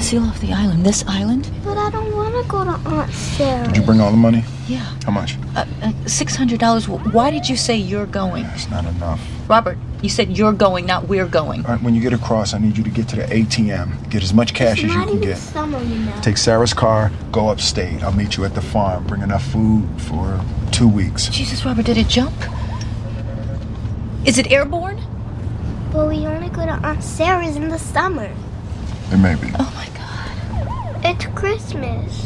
Seal off the island. This island? But I don't want to go to Aunt Sarah. Did you bring all the money? Yeah. How much? $600. Why did you say you're going? It's not enough. Robert, you said you're going, not we're going. All right, when you get across, I need you to get to the ATM. Get as much cash as you can get. Summer, you know. Take Sarah's car, go upstate. I'll meet you at the farm. Bring enough food for 2 weeks. Jesus, Robert, did it jump? Is it airborne? But we only go to Aunt Sarah's in the summer. It may be. Oh, my God. It's Christmas.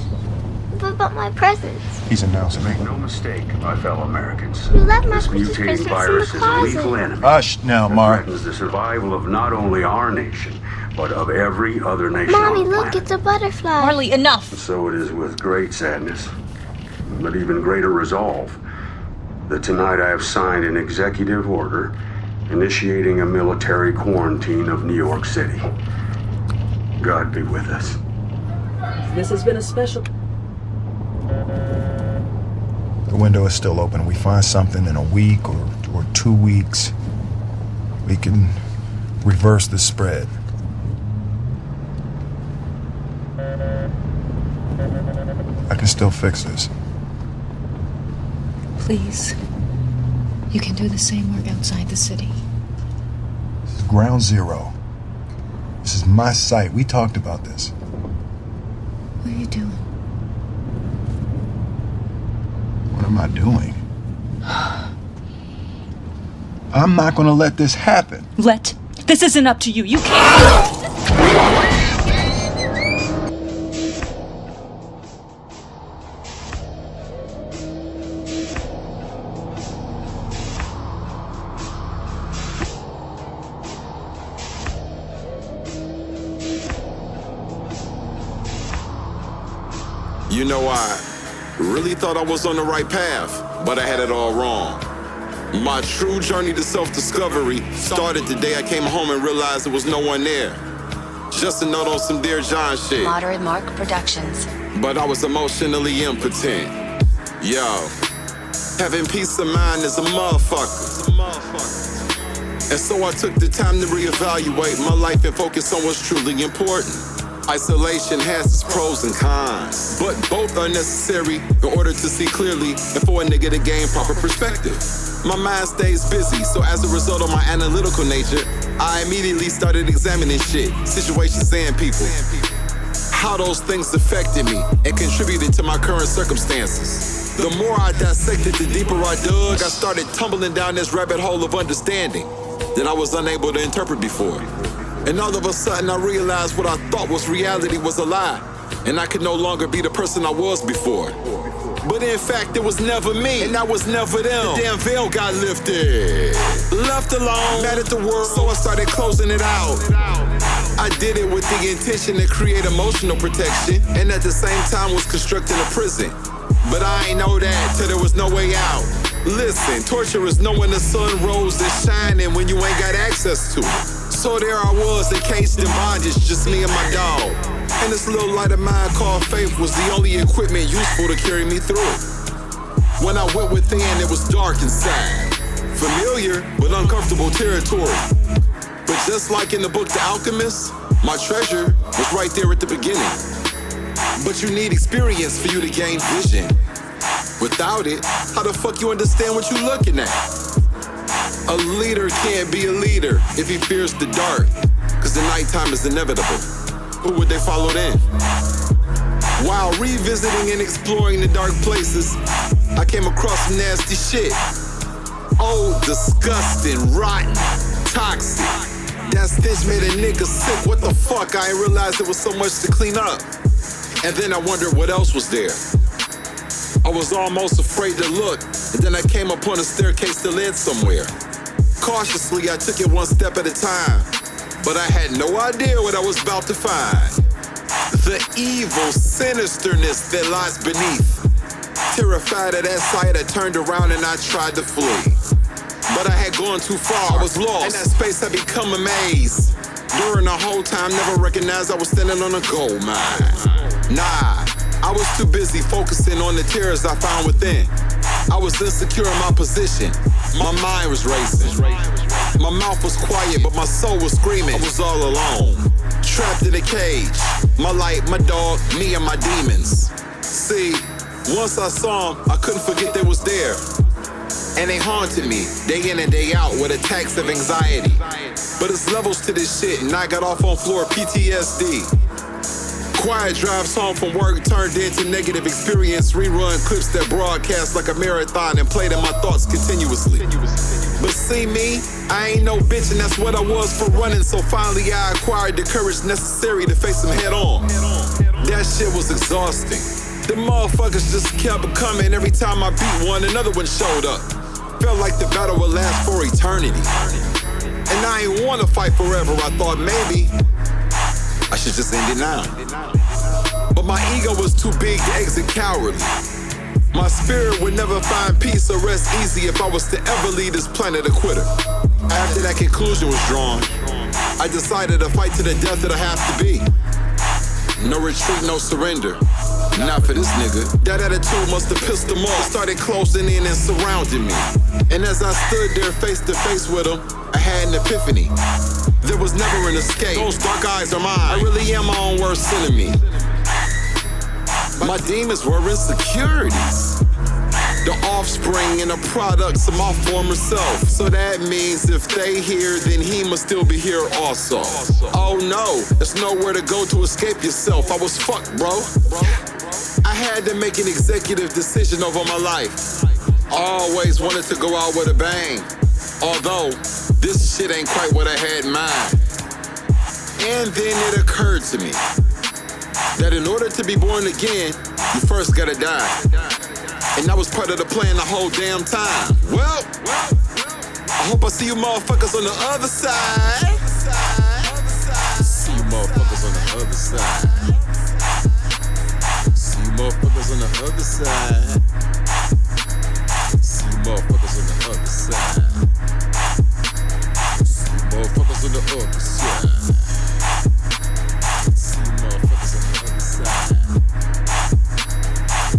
What about my presents? He's announcing. Make no mistake, my fellow Americans. You left my This Christmas mutating presents virus in is the a closet. lethal enemy. Hush now, that Mark. threatens the survival of not only our nation, but of every other nation Mommy, on the look, planet. it's a butterfly. Marley, enough. So it is with great sadness, but even greater resolve, that tonight I have signed an executive order initiating a military quarantine of New York City. God be with us. This has been a special... The window is still open. We find something in a week or 2 weeks, we can reverse the spread. I can still fix this. Please. You can do the same work outside the city. This is ground zero. This is my site. We talked about this. What are you doing? What am I doing? I'm not gonna let this happen. This isn't up to you. You can't. You know, I really thought I was on the right path, but I had it all wrong. My true journey to self-discovery started the day I came home and realized there was no one there. Just a note on some Dear John shit. Moderate Mark Productions. But I was emotionally impotent. Yo, having peace of mind is a motherfucker. And so I took the time to reevaluate my life and focus on what's truly important. Isolation has its pros and cons, but both are necessary in order to see clearly and for a nigga to gain proper perspective. My mind stays busy, so as a result of my analytical nature, I immediately started examining shit, situations, and people. How those things affected me and contributed to my current circumstances. The more I dissected, the deeper I dug, I started tumbling down this rabbit hole of understanding that I was unable to interpret before. And all of a sudden I realized what I thought was reality was a lie, and I could no longer be the person I was before. But in fact, it was never me, and I was never them. The damn veil got lifted. Left alone, mad at the world, so I started closing it out. I did it with the intention to create emotional protection, and at the same time was constructing a prison. But I ain't know that till there was no way out. Listen, torture is knowing the sun rose is shining when you ain't got access to it. So there I was, encased in bondage, just me and my dog. And this little light of mine called faith was the only equipment useful to carry me through it. When I went within, it was dark inside. Familiar, but uncomfortable territory. But just like in the book The Alchemist, my treasure was right there at the beginning. But you need experience for you to gain vision. Without it, how the fuck you understand what you're looking at? A leader can't be a leader if he fears the dark, cause the nighttime is inevitable. Who would they follow then? While revisiting and exploring the dark places, I came across some nasty shit. Old, disgusting, rotten, toxic. That stench made a nigga sick. What the fuck? I ain't realized there was so much to clean up. And then I wondered what else was there. I was almost afraid to look, and then I came upon a staircase that led somewhere. Cautiously, I took it one step at a time, but I had no idea what I was about to find. The evil sinisterness that lies beneath. Terrified of that sight, I turned around and I tried to flee. But I had gone too far, I was lost. In that space, I become a maze. During the whole time, never recognized I was standing on a gold mine. Nah, I was too busy focusing on the terrors I found within. I was insecure in my position. My mind was racing. My mouth was quiet, but my soul was screaming. I was all alone, trapped in a cage. My light, my dog, me and my demons. See, once I saw them, I couldn't forget they was there. And they haunted me, day in and day out, with attacks of anxiety. But it's levels to this shit, and I got off on floor PTSD. Quiet drives home from work turned into negative experience. Rerun clips that broadcast like a marathon and played in my thoughts continuously. But see me, I ain't no bitch, and that's what I was for running. So finally I acquired the courage necessary to face them head on. That shit was exhausting. The motherfuckers just kept coming. Every time I beat one, another one showed up. Felt like the battle would last for eternity. And I ain't wanna fight forever. I thought maybe I should just end it now. But my ego was too big to exit cowardly. My spirit would never find peace or rest easy if I was to ever leave this planet a quitter. After that conclusion was drawn, I decided to fight to the death that I have to be. No retreat, no surrender. Not for this nigga. That attitude must have pissed them off. Started closing in and surrounding me. And as I stood there face to face with them, I had an epiphany. There was never an escape. Those dark eyes are mine. I really am my own worst enemy. My demons were insecurities. The offspring and the products of my former self. So that means if they here, then he must still be here also. Oh no, there's nowhere to go to escape yourself. I was fucked, bro. I had to make an executive decision over my life. I always wanted to go out with a bang. Although, this shit ain't quite what I had in mind. And then it occurred to me that in order to be born again, you first gotta die. And that was part of the plan the whole damn time. Well, I hope I see you motherfuckers on the other side. See you motherfuckers on the other side. See you motherfuckers on the other side. See you motherfuckers on the other side. See you motherfuckers on the other side. See you motherfuckers on the other side.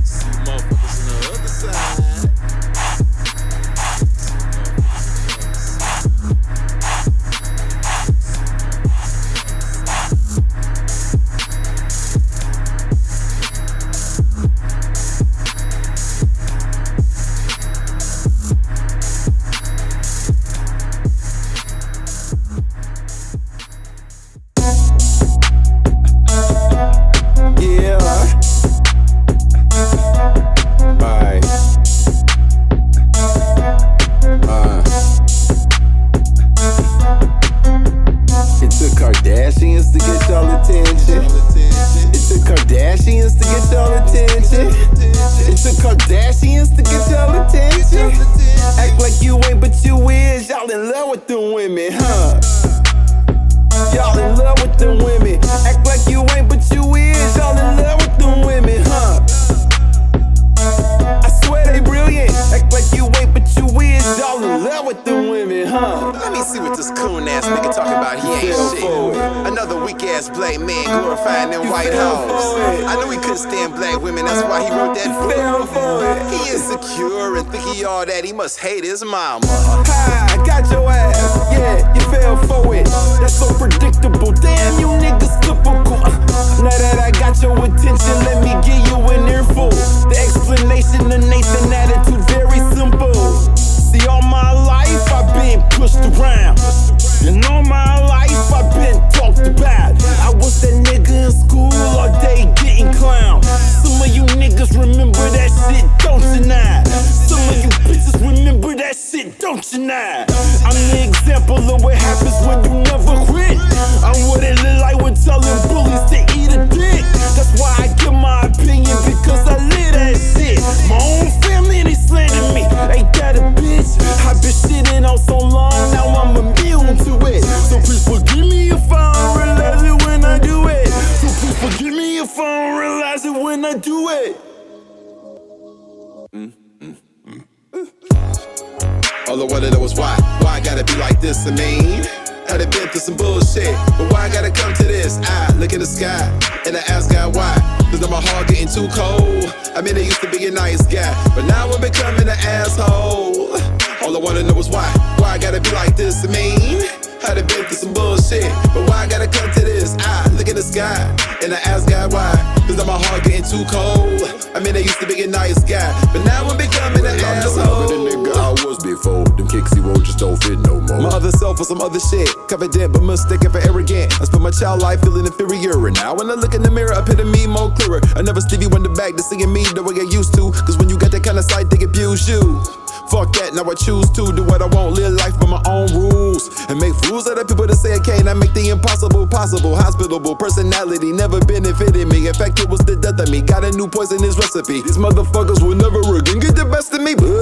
See you motherfuckers on the other side. Hate his mama. I got your ass, yeah, you fell for it. That's so predictable, damn you niggas typical. Now that I got your attention, let me give you an earful. The explanation, the Nathan attitude, very simple. See, all my life I've been pushed around, and all my life I've been talked about. I was that nigga in school all day getting clowned. Some of you niggas remember that shit, don't you now? Some of you bitches remember that shit, don't you now? I'm the example of what happens when you never quit. I'm what it look like when telling bullies to eat a dick. That's why I give my opinion, because I live that shit. My own family, they slander me. Ain't that a bitch? I've been shitting on so long, now I'm immune to it. So please forgive me if I don't realize it when I do it. So please forgive me if I don't realize it when I do it. All I wanna know is why I gotta be like this, I mean. Had it been through some bullshit, but why I gotta come to this? I look in the sky, and I ask God why. Cause now my heart getting too cold. I mean, I used to be a nice guy, but now I'm becoming an asshole. All I wanna know is why I gotta be like this, I mean. Had it been through some bullshit, but why I gotta come to this? I look in the sky, and and I ask God why. Cause now my heart getting too cold. I mean, I used to be a nice guy, but now I'm becoming an asshole. The nigga I was before, them kicks he won't just don't fit no more. My other self or some other shit, confident but mistaken for arrogant. I spent my child life feeling inferior, and now when I look in the mirror, I picture me more clearer. I never Stevie Wonder back to singing me the way I used to. Cause when you got that kind of sight, they abuse you. Fuck that, now I choose to do what I want, live life by my own rules, and make fools out of people that say I can't. I make the impossible possible. Hospitable personality never benefited me. In fact, it was the death of me. Got a new poisonous recipe. These motherfuckers will never again get the best of me. But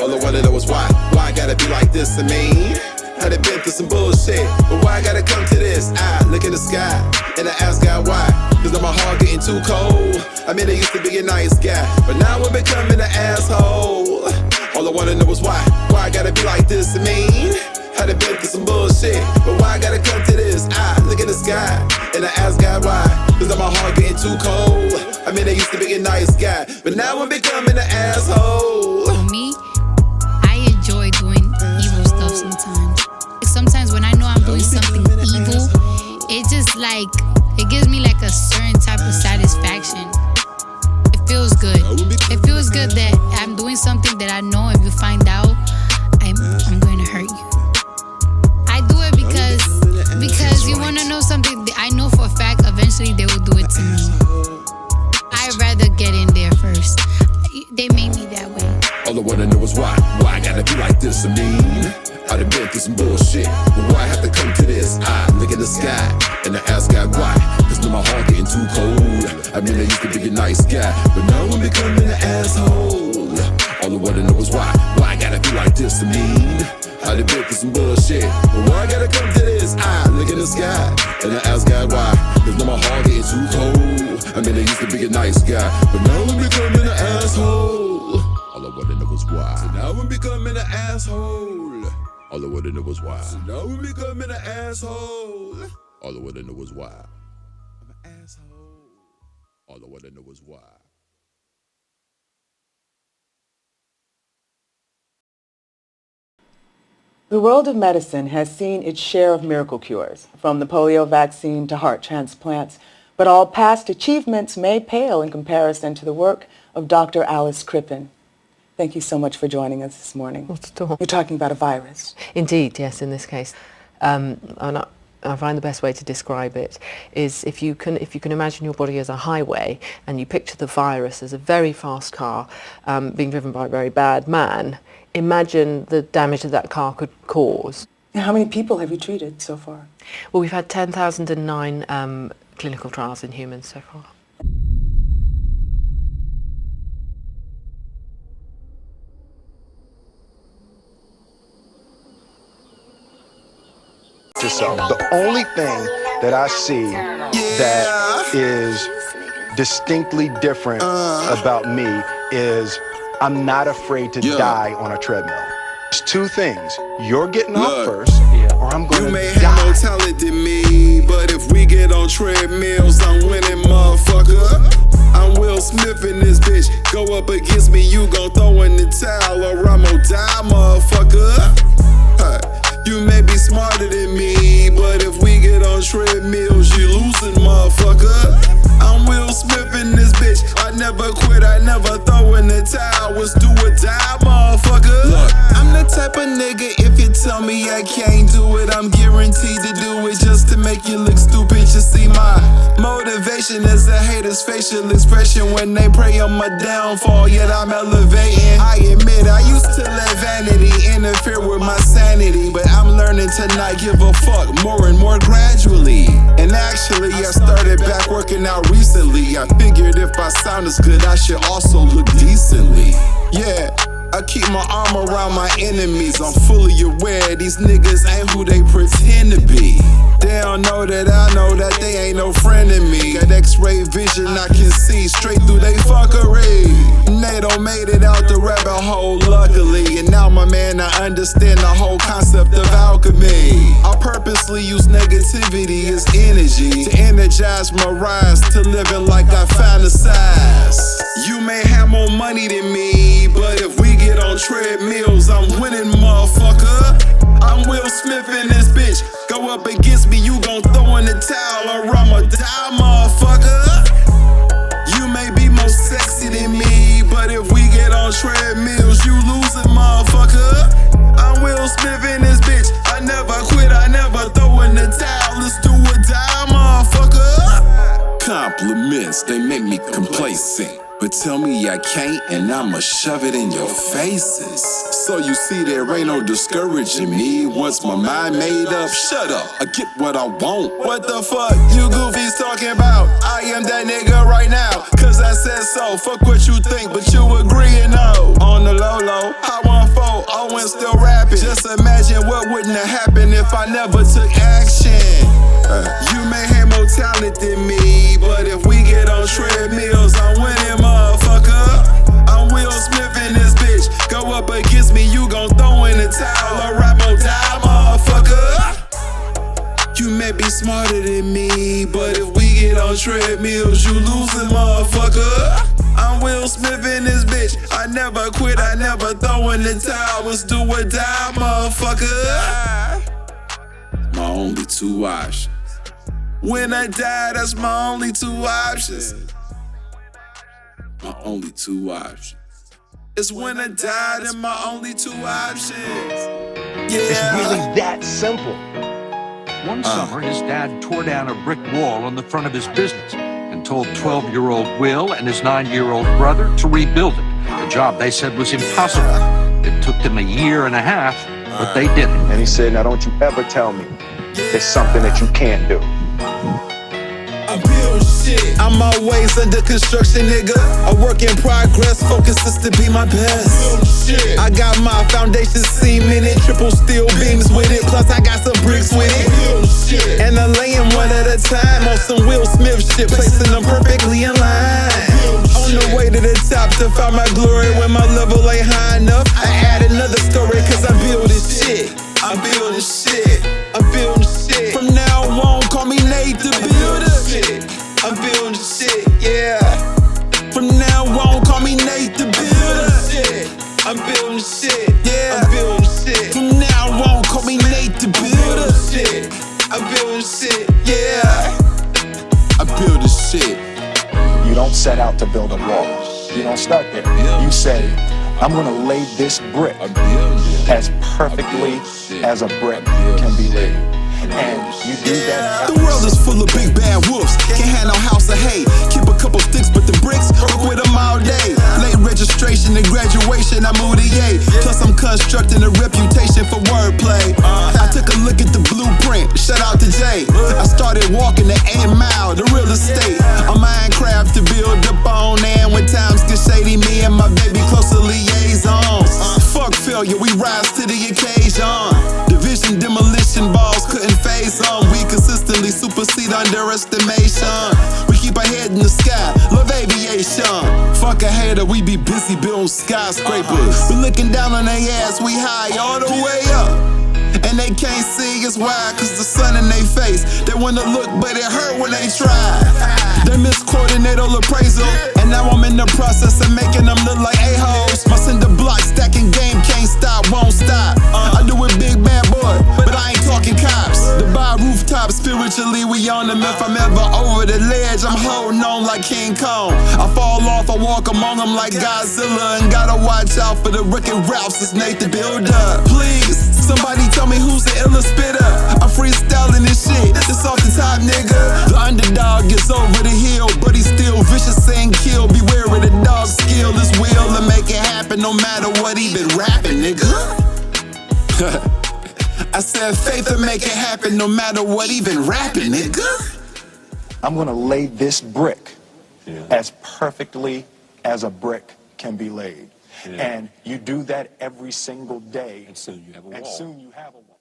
all I wanna know is why I gotta be like this to me. Had it been through some bullshit, but why I gotta come to this? I look in the sky and I ask God why. Cause now my heart getting too cold. I mean, I used to be a nice guy, but now I'm becoming an asshole. All I wanna know is why I gotta be like this to me. Had it been through some bullshit, but why I gotta come to this? I look in the sky and I ask God why. Cause now my heart getting too cold. I mean, I used to be a nice guy, but now I'm becoming an asshole. For me, I enjoy doing evil stuff sometimes. Like sometimes when I know I'm doing something evil, it just like, it gives me like a certain type of satisfaction. It feels good. It feels good that I'm doing something that I know if you find out, I'm going to hurt you. I do it because you want to know something. I know for a fact eventually they will do it to me. I'd rather get in there first. They made me that way. All I wanna know is why I gotta be like this to me. I done been through some bullshit, but why I have to come to this? I look in the sky and I ask God why. Cause now my heart getting too cold. I mean, I used to be a nice guy, but now I'm becoming an asshole. All I wanna know is why I gotta be like this to me. I done been through some bullshit, but why I gotta come to this? I look in the sky and I ask God why. Cause now my heart getting too cold. I mean, I used to be a nice guy, but now I'm becoming an asshole. All I wanna know is why. So now I'm becoming an asshole. All I wanna know is why. So now I'm becoming an asshole. All I wanna know is why. I'm an asshole. All I wanna know is why. The world of medicine has seen its share of miracle cures, from the polio vaccine to heart transplants, but all past achievements may pale in comparison to the work of Dr. Alice Crippen. Thank you so much for joining us this morning. Not at all. You're talking about a virus. Indeed, yes, in this case. And I find the best way to describe it is if you can imagine your body as a highway and you picture the virus as a very fast car being driven by a very bad man, imagine the damage that car could cause. And how many people have you treated so far? Well, we've had 10,009 clinical trials in humans so far. The only thing that I see that is distinctly different about me is I'm not afraid to die on a treadmill. It's two things. You're getting off first, or I'm going to die. You may have more talent than me, but if we get on treadmills, I'm winning, motherfucker. I'm Will Smith in this bitch. Go up against me, you gon' throw in the towel, or I'm gon' die, motherfucker. You may be smarter than me, but if we get on treadmills, you losing, motherfucker. I'm Will Smith in this bitch. I never quit, I never throw in the towel. It's do or die, motherfucker. Look, I'm the type of nigga, if you tell me I can't do it, I'm guaranteed to do it just to make you look stupid. You see, my motivation is a hater's facial expression when they pray on my downfall, yet I'm elevating. I admit I used to let vanity interfere with my sanity, but I'm learning to not give a fuck more and more gradually. And actually, I started back working out recently. I figured if I sound as good, I should also look decently. Yeah, I keep my arm around my enemies. I'm fully aware these niggas ain't who they pretend to be. They don't know that I know that they ain't no friend of me. Got X-ray vision, I can see straight through they fuckery. NATO made it out the rabbit hole, luckily. And now, my man, I understand the whole concept of alchemy. I purposely use negativity as energy to energize my rise to living like I fantasize. You may have more money than me, but if we get on treadmills, I'm winning, motherfucker. I'm Will Smith in this bitch. Go up against me, you gon' throw in the towel, or I'ma die, motherfucker. Compliments, they make me complacent. But tell me I can't and I'ma shove it in your faces. So you see there ain't no discouraging me. Once my mind made up, shut up, I get what I want. What the fuck you goofies talking about? I am that nigga right now, cause I said so. Fuck what you think, but you agreeing no. On the low low, I want foe, Owen still rapping. Just imagine what wouldn't have happened if I never took action. You may have more talent than me, but if we get on treadmills, I'm winning, motherfucker. I'm Will Smith in this bitch. Go up against me, you gon' throw in the towel or rap more time, motherfucker. You may be smarter than me, but if we get on treadmills, you losing, motherfucker. I'm Will Smith in this bitch. I never quit, I never throw in the towel. Let's do or die, motherfucker. My only two options. When I die, that's my only two options. My only two options. It's when I die, that's my only two options. Yeah. It's really that simple. One summer, his dad tore down a brick wall on the front of his business and told 12-year-old Will and his 9-year-old brother to rebuild it. A job they said was impossible. It took them a year and a half, but they did it. And he said, now don't you ever tell me it's something that you can't do. I build shit. I'm always under construction, nigga. A work in progress, focus is to be my best. Shit. I got my foundation cemented, triple steel beams with it. Plus I got some bricks with it. Shit. And I'm laying one at a time on some Will Smith shit, placing them perfectly in line. On the way to the top to find my glory when my level ain't high enough. I add another story cause I'm building shit. I'm building shit. I'm building shit. From now on, call me Nate the Builder. I'm building shit, yeah. From now on, call me Nate the Builder. I'm building shit, yeah. I'm building shit. From now on, call me Nate the Builder. I'm building shit, yeah. I build this shit. You don't set out to build a wall. You don't start there. You say, I'm gonna lay this brick as perfectly as a brick can be laid. And you do that. The world is full of big bad wolves. Can't have no house of hay. Keep a couple sticks, but the bricks, work with them all day. Late registration and graduation, I moved to Yale. Plus I'm constructing a reputation for wordplay. I took a look at the blueprint. Shout out to Jay. I started walking the 8 mile, the real estate. A Minecraft to build up on. And when times get shady, me and my baby closer liaisons. Fuck failure, we rise to the occasion. Division, demolition balls couldn't phase on. We consistently supersede underestimation. We keep our head in the sky, love aviation. Fuck a hater, we be busy building skyscrapers. We looking down on their ass, we high all the way up. And they can't see us why, cause the sun in their face. They wanna look, but it hurt when they try. They misquoted natal appraisal, and now I'm in the process of making them look like a-holes. My cinder block stacking game can't stop, won't stop. I do it big bad boy, but I ain't talking cops. The bar rooftop, spiritually we on them. If I'm ever over the ledge, I'm holding on like King Kong. I fall off, I walk among them like Godzilla. And gotta watch out for the Wreck-It Ralphs, it's Nate the Builder. Please, somebody tell me who's the illest spitter. I'm freestyling this shit, it's off the top, nigga. The underdog gets over the hill, but he's still vicious and kill. Beware of the dog skill, his will to make it happen no matter what he been rapping, nigga. I said faith to make it happen no matter what he been rapping, nigga. I'm gonna lay this brick as perfectly as a brick can be laid. And you do that every single day. And soon you have a wall.